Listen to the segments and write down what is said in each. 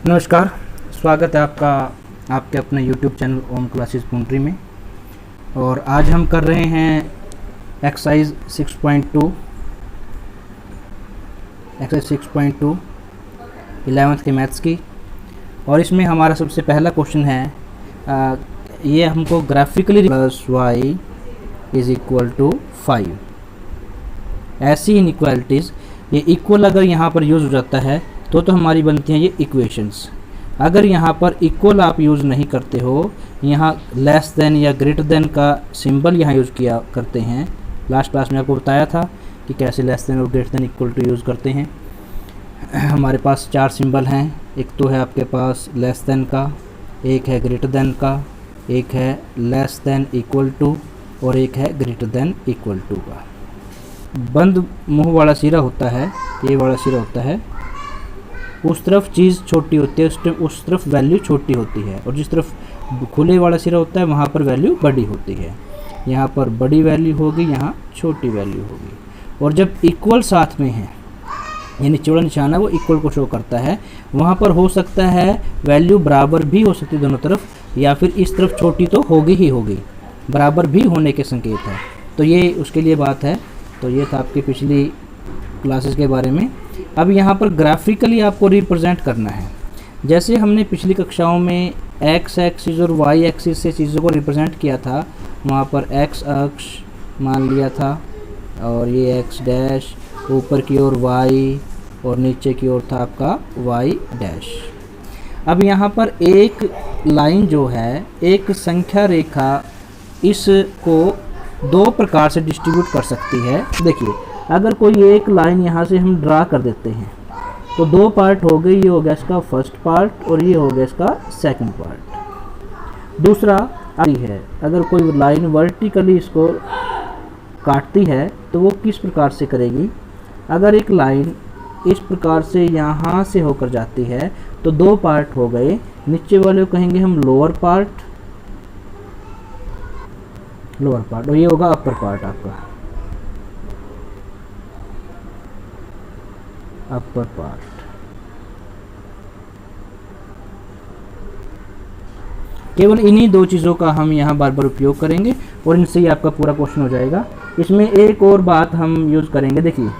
नमस्कार, स्वागत है आपका आपके अपने YouTube चैनल ओम क्लासेस पूंट्री में। और आज हम कर रहे हैं एक्सरसाइज 6.2 11th के मैथ्स की। और इसमें हमारा सबसे पहला क्वेश्चन है, ये हमको graphically plus y is equal to 5। ऐसी इनइक्वालिटीज़ ये इक्वल अगर यहाँ पर यूज़ हो जाता है तो हमारी बनती हैं ये इक्वेशंस। अगर यहाँ पर इक्वल आप यूज़ नहीं करते हो, यहाँ लेस देन या ग्रेटर देन का सिंबल यहाँ यूज़ किया करते हैं। लास्ट क्लास में आपको बताया था कि कैसे लेस देन और greater than equal to use करते हैं। हमारे पास 4 सिंबल हैं। एक तो है आपके पास लेस देन का, एक है ग्रेटर देन का, एक है लेस देन इक्वल टू और एक है ग्रेटर देन इक्वल टू का। बंद मुंह वाला सिरा होता है, ये वाला सिरा होता है, उस तरफ चीज़ छोटी होती है, उस तरफ वैल्यू छोटी होती है। और जिस तरफ खुले वाला सिरा होता है वहाँ पर वैल्यू बड़ी होती है। यहाँ पर बड़ी वैल्यू होगी, यहाँ छोटी वैल्यू होगी। और जब इक्वल साथ में है, यानी चौड़ा निशान है वो इक्वल को शो करता है, वहाँ पर हो सकता है वैल्यू बराबर भी हो सकती है दोनों तरफ, या फिर इस तरफ छोटी तो होगी ही होगी, बराबर भी होने के संकेत है। तो ये उसके लिए बात है। तो ये था आपकी पिछली क्लासेस के बारे में। अब यहाँ पर ग्राफिकली आपको रिप्रेजेंट करना है। जैसे हमने पिछली कक्षाओं में एक्स एक्सिस और वाई एक्सिस से चीज़ों को रिप्रेजेंट किया था, वहाँ पर एक्स अक्ष मान लिया था और ये एक्स डैश, ऊपर की ओर वाई और नीचे की ओर था आपका वाई डैश। अब यहाँ पर एक लाइन जो है, एक संख्या रेखा, इसको 2 प्रकार से डिस्ट्रीब्यूट कर सकती है। देखिए, अगर कोई एक लाइन यहाँ से हम ड्रा कर देते हैं तो 2 पार्ट हो गए। ये हो गया इसका फर्स्ट पार्ट और ये हो गया इसका सेकंड पार्ट। दूसरा है, अगर कोई लाइन वर्टिकली इसको काटती है तो वो किस प्रकार से करेगी। अगर एक लाइन इस प्रकार से यहाँ से होकर जाती है तो 2 पार्ट हो गए। नीचे वाले को कहेंगे हम लोअर पार्ट, और ये होगा अपर पार्ट आपका, अपर पार्ट। केवल इन्हीं 2 चीज़ों का हम यहाँ बार बार उपयोग करेंगे और इनसे ही आपका पूरा क्वेश्चन हो जाएगा। इसमें एक और बात हम यूज़ करेंगे। देखिए,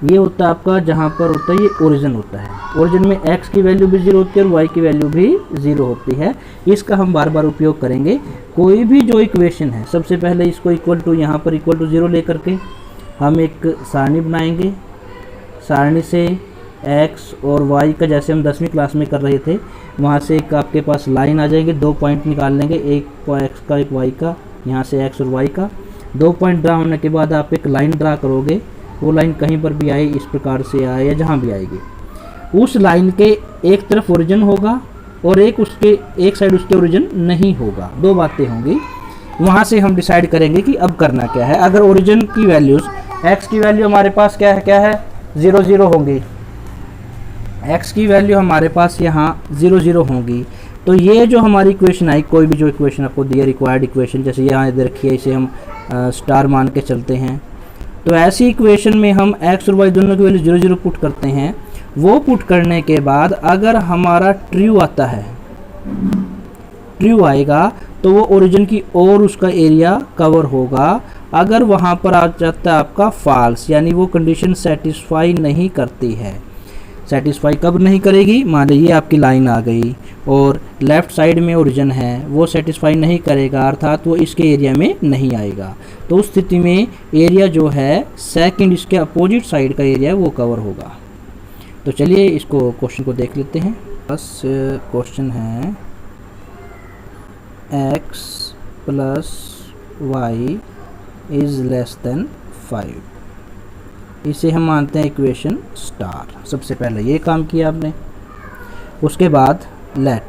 ये होता है आपका, जहाँ पर होता है ये ओरिजिन होता है। ओरिजिन में x की वैल्यू भी 0 होती है और y की वैल्यू भी 0 होती है। इसका हम बार बार उपयोग करेंगे। कोई भी जो इक्वेशन है, सबसे पहले इसको इक्वल टू, यहाँ पर इक्वल टू 0 लेकर के हम एक सारणी बनाएंगे। सारणी से x और y का, जैसे हम 10वीं क्लास में कर रहे थे, वहाँ से एक आपके पास लाइन आ जाएंगे। 2 पॉइंट निकाल लेंगे, एक x का एक y का, यहाँ से x और y का। 2 पॉइंट ड्रा होने के बाद आप एक लाइन ड्रा करोगे। वो लाइन कहीं पर भी आए, इस प्रकार से आए या जहाँ भी आएगी, उस लाइन के एक तरफ ओरिजिन होगा और एक साइड उसके ओरिजिन नहीं होगा। 2 बातें होंगी। वहाँ से हम डिसाइड करेंगे कि अब करना क्या है। अगर ओरिजिन की वैल्यूज़, x की वैल्यू हमारे पास क्या है 0 0 होंगी, x की वैल्यू हमारे पास यहाँ 0 0 होंगी। तो ये जो हमारी इक्वेशन आई, कोई भी जो इक्वेशन आपको दिया, रिक्वायर्ड इक्वेशन, जैसे यहाँ इधर रखी है, इसे हम स्टार मान के चलते हैं। तो ऐसी इक्वेशन में हम x और y दोनों की वैल्यू 0 0 पुट करते हैं। वो पुट करने के बाद अगर हमारा ट्रू आता है, ट्रू आएगा तो वो ओरिजिन की ओर उसका एरिया कवर होगा। अगर वहाँ पर आ जाता है आपका फॉल्स, यानी वो कंडीशन सेटिस्फाई नहीं करती है। सेटिस्फाई कब नहीं करेगी, मान लीजिए आपकी लाइन आ गई और लेफ़्ट साइड में ओरिजिन है, वो सेटिस्फाई नहीं करेगा, अर्थात वो इसके एरिया में नहीं आएगा। तो उस स्थिति में एरिया जो है सेकंड, इसके अपोजिट साइड का एरिया वो कवर होगा। तो चलिए इसको क्वेश्चन को देख लेते हैं। बस क्वेश्चन है x plus y is less than 5। इसे हम मानते हैं इक्वेशन स्टार। सबसे पहले ये काम किया आपने। उसके बाद let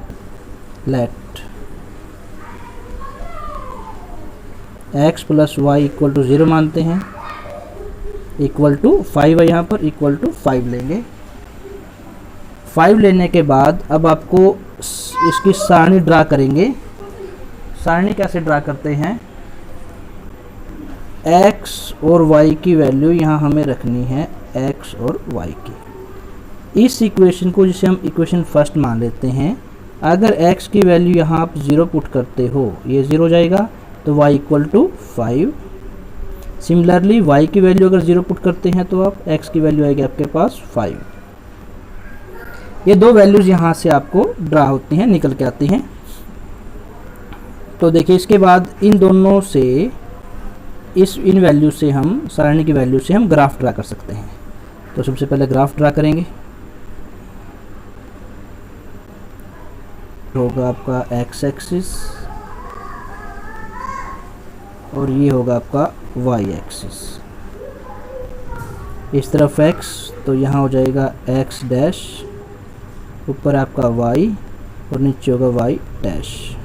x plus y equal to 0 मानते हैं, इक्वल टू 5 है, यहाँ पर इक्वल टू 5 लेंगे। 5 लेने के बाद अब आपको इसकी सारणी ड्रा करेंगे। सारणी कैसे ड्रा करते हैं, x और y की वैल्यू यहाँ हमें रखनी है, x और y की। इस इक्वेशन को जिसे हम इक्वेशन फर्स्ट मान लेते हैं, अगर x की वैल्यू यहाँ आप 0 पुट करते हो, ये 0 हो जाएगा, तो y equal to 5। Similarly y की वैल्यू अगर 0 पुट करते हैं तो आप x की वैल्यू आएगी आपके पास 5। ये दो वैल्यूज़ यहाँ से आपको ड्रा होती हैं, निकल के आती हैं। तो देखिए इसके बाद इन दोनों से इन वैल्यू से हम सारणी की वैल्यू से हम ग्राफ ड्रा कर सकते हैं। तो सबसे पहले ग्राफ ड्रा करेंगे, होगा आपका x एक्सिस और ये होगा आपका y एक्सिस। इस तरफ x तो यहाँ हो जाएगा x डैश, ऊपर आपका y और नीचे होगा y डैश।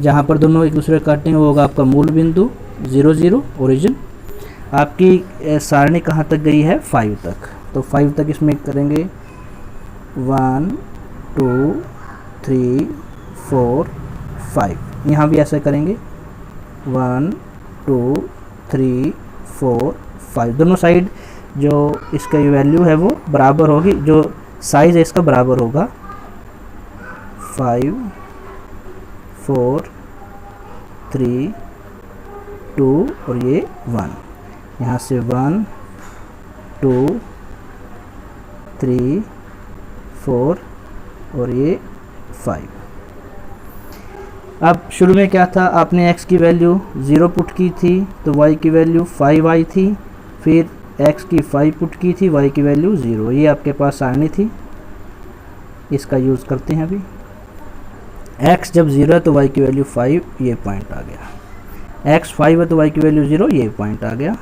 जहाँ पर दोनों एक दूसरे काटेंगे वो होगा आपका मूल बिंदु 0 0 ओरिजिन। आपकी सारणी कहाँ तक गई है? 5 तक। तो 5 तक इसमें करेंगे 1 2 3 4 5। यहाँ भी ऐसा करेंगे 1 2 3 4 5। दोनों साइड जो इसका वैल्यू है वो बराबर होगी, जो साइज़ है इसका बराबर होगा। 5 4 3 2 और ये 1। यहाँ से 1 2 3 4 और ये 5। अब शुरू में क्या था, आपने x की वैल्यू 0 पुट की थी तो y की वैल्यू 5 आई थी, फिर x की 5 पुट की थी, y की वैल्यू 0। ये आपके पास सारणी थी, इसका यूज़ करते हैं अभी। x जब 0 है तो y की वैल्यू 5, ये पॉइंट आ गया। x 5 है तो y की वैल्यू 0, ये पॉइंट आ गया।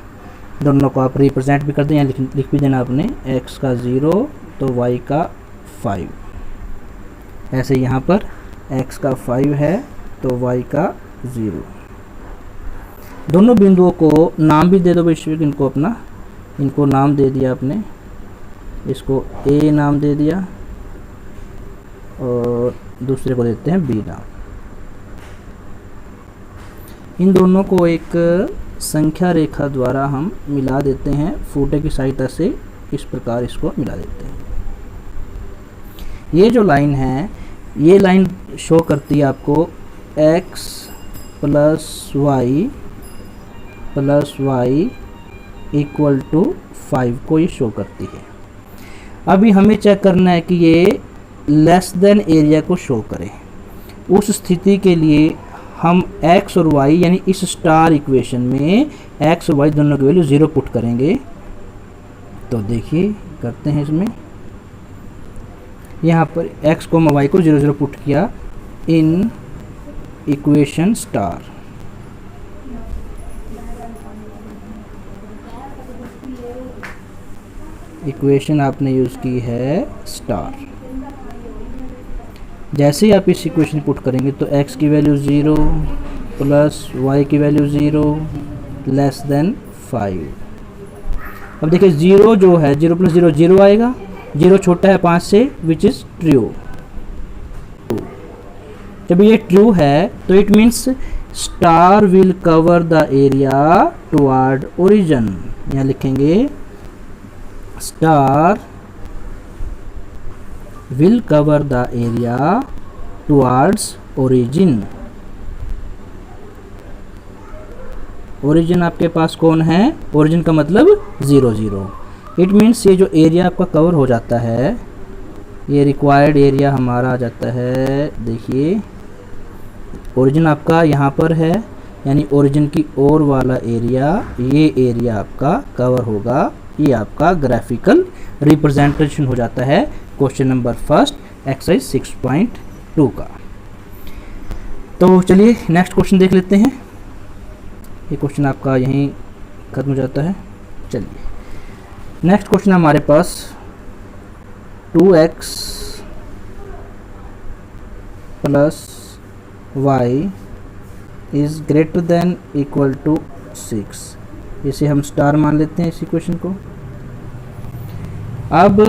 दोनों को आप रिप्रेजेंट भी कर दें, लिख भी देना आपने, x का 0 तो y का 5। ऐसे यहाँ पर x का 5 है तो y का 0। दोनों बिंदुओं को नाम भी दे दो वैश्विक, इनको अपना, इनको नाम दे दिया आपने, इसको a नाम दे दिया और दूसरे को देते हैं b नाम। इन दोनों को एक संख्या रेखा द्वारा हम मिला देते हैं, फूटे की सहायता से इस प्रकार इसको मिला देते हैं। ये जो लाइन है, ये लाइन शो करती है आपको x plus y equal to 5 को ये शो करती है। अभी हमें चेक करना है कि ये लेस देन एरिया को शो करे। उस स्थिति के लिए हम x और y यानी इस स्टार इक्वेशन में x और y दोनों की वैल्यू 0 पुट करेंगे। तो देखिए करते हैं, इसमें यहाँ पर x को y को 0 0 पुट किया इन इक्वेशन स्टार। इक्वेशन आपने यूज़ की है स्टार। जैसे ही आप इस इक्वेशन पुट करेंगे तो x की वैल्यू 0 प्लस y की वैल्यू 0 लेस देन 5। अब देखिए 0 जो है, 0 प्लस 0 0 आएगा, 0 छोटा है 5 से, विच इज़ ट्रू। जब ये ट्रू है तो it means star will cover the area toward origin. यहाँ लिखेंगे star will cover the area towards origin। Origin आपके पास कौन है? ओरिजिन का मतलब 0 0। इट मीन्स ये जो एरिया आपका कवर हो जाता है, ये रिक्वायर्ड एरिया हमारा आ जाता है। देखिए ओरिजिन आपका यहाँ पर है, यानी ओरिजिन की ओर वाला एरिया, ये एरिया आपका कवर होगा। ये आपका ग्राफिकल रिप्रेजेंटेशन हो जाता है क्वेश्चन नंबर फर्स्ट एक्सरसाइज 6.2 का। तो चलिए नेक्स्ट क्वेश्चन देख लेते हैं। ये क्वेश्चन आपका यहीं खत्म हो जाता है। चलिए नेक्स्ट क्वेश्चन हमारे पास 2x plus y is greater than equal to 6। इसे हम स्टार मान लेते हैं इस इक्वेशन को। अब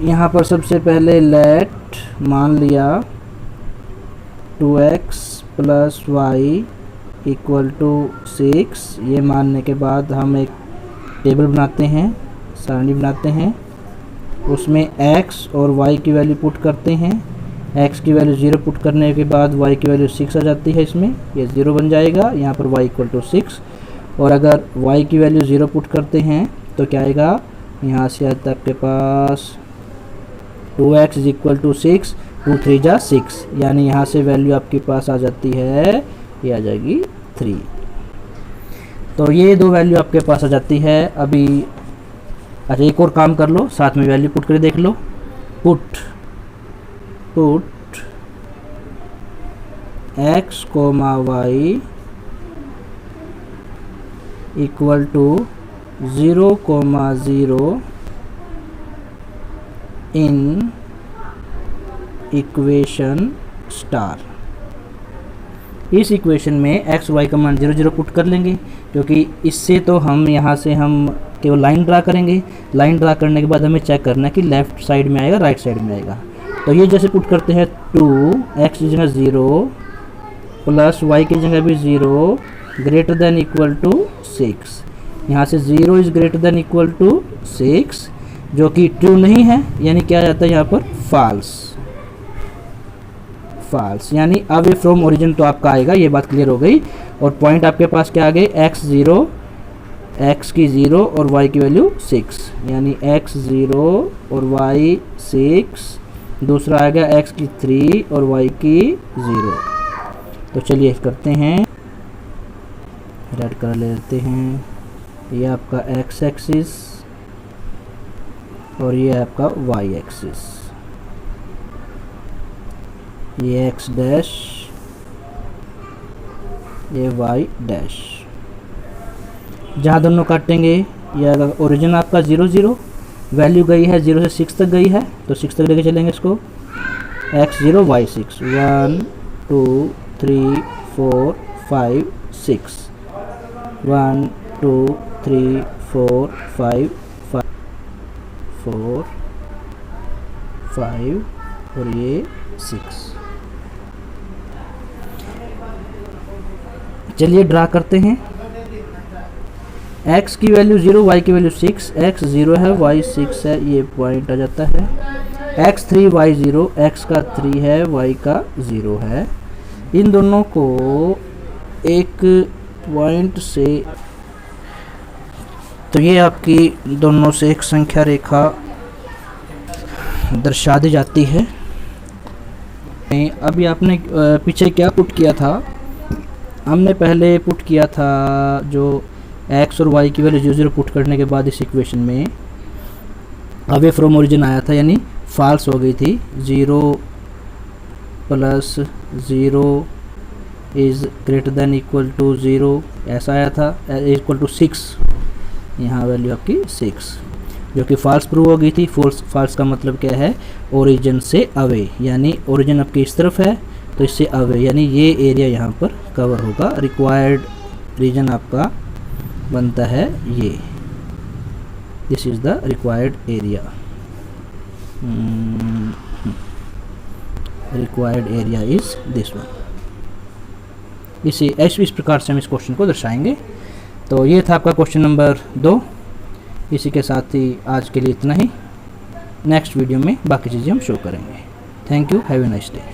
यहाँ पर सबसे पहले लेट मान लिया 2x plus y equal to 6। ये मानने के बाद हम एक टेबल बनाते हैं, सारणी बनाते हैं। उसमें x और y की वैल्यू पुट करते हैं। x की वैल्यू 0 पुट करने के बाद y की वैल्यू 6 आ जाती है, इसमें ये 0 बन जाएगा, यहाँ पर y इक्वल टू 6। और अगर y की वैल्यू 0 पुट करते हैं तो क्या आएगा, यहाँ से आता है आपके पास 2x इज इक्वल टू 6, 2 3 जा 6, यानी यहाँ से वैल्यू आपके पास आ जाती है, ये आ जाएगी 3। तो ये दो वैल्यू आपके पास आ जाती है। अभी अच्छा एक और काम कर लो, साथ में वैल्यू पुट कर देख लो। Put x, y equal to 0, 0 in equation star. इस इक्वेशन में x y का मान 0 0 पुट कर लेंगे, क्योंकि इससे तो हम यहाँ से हम केवल लाइन ड्रा करेंगे। लाइन ड्रा करने के बाद हमें चेक करना है कि लेफ़्ट साइड में आएगा राइट साइड में आएगा। तो ये जैसे पुट करते हैं 2x की जगह 0 प्लस y की जगह भी 0 ग्रेटर देन इक्वल टू 6। यहाँ से 0 is greater than equal to 6, जो कि ट्रू नहीं है, यानी क्या आ जाता है यहाँ पर फाल्स, यानी अवे फ्रॉम ओरिजिन तो आपका आएगा। ये बात क्लियर हो गई। और पॉइंट आपके पास क्या आ गए, x 0, x की 0 और y की वैल्यू 6, यानी x 0 और y 6। दूसरा आ गया x की 3 और y की 0। तो चलिए करते हैं, रेड कलर ले लेते हैं। ये आपका x एक्सिस और ये आपका y एक्सिस, ये x डैश, ये y डैश। जहाँ दोनों काटेंगे, ये अगर ओरिजिन आपका 0 0, वैल्यू गई है 0 से 6 तक गई है, तो 6 तक लेके चलेंगे इसको। x 0 y 6, 1 2 3 4 5 6, 1 2 3 4 5 4 5 और ये 6। चलिए ड्रा करते हैं। x की वैल्यू 0, y की वैल्यू 6, x 0 है, y 6 है, ये पॉइंट आ जाता है। x 3 y 0, x का 3 है, y का 0 है। इन दोनों को एक पॉइंट से, तो ये आपकी दोनों से एक संख्या रेखा दर्शा दी जाती है। अभी आपने पीछे क्या पुट किया था, हमने पहले पुट किया था जो x और y की वैल्यू 0 0 पुट करने के बाद इस इक्वेशन में अवे फ्रॉम ओरिजिन आया था, यानी फॉल्स हो गई थी। 0 प्लस 0 is greater than equal to 0 ऐसा आया था, इक्वल टू 6, यहाँ वैल्यू आपकी 6, जो कि फॉल्स प्रूव हो गई थी। फॉल्स का मतलब क्या है, ओरिजिन से अवे, यानी ओरिजिन आपकी इस तरफ है तो इससे अवे, यानी ये एरिया यहाँ पर कवर होगा। रिक्वायर्ड रीजन आपका बनता है ये, this is the required area. Required area is this one. इस प्रकार से हम इस क्वेश्चन को दर्शाएंगे। तो ये था आपका क्वेश्चन नंबर 2। इसी के साथ ही आज के लिए इतना ही। नेक्स्ट वीडियो में बाकी चीज़ें हम शो करेंगे। Thank you, have a nice day.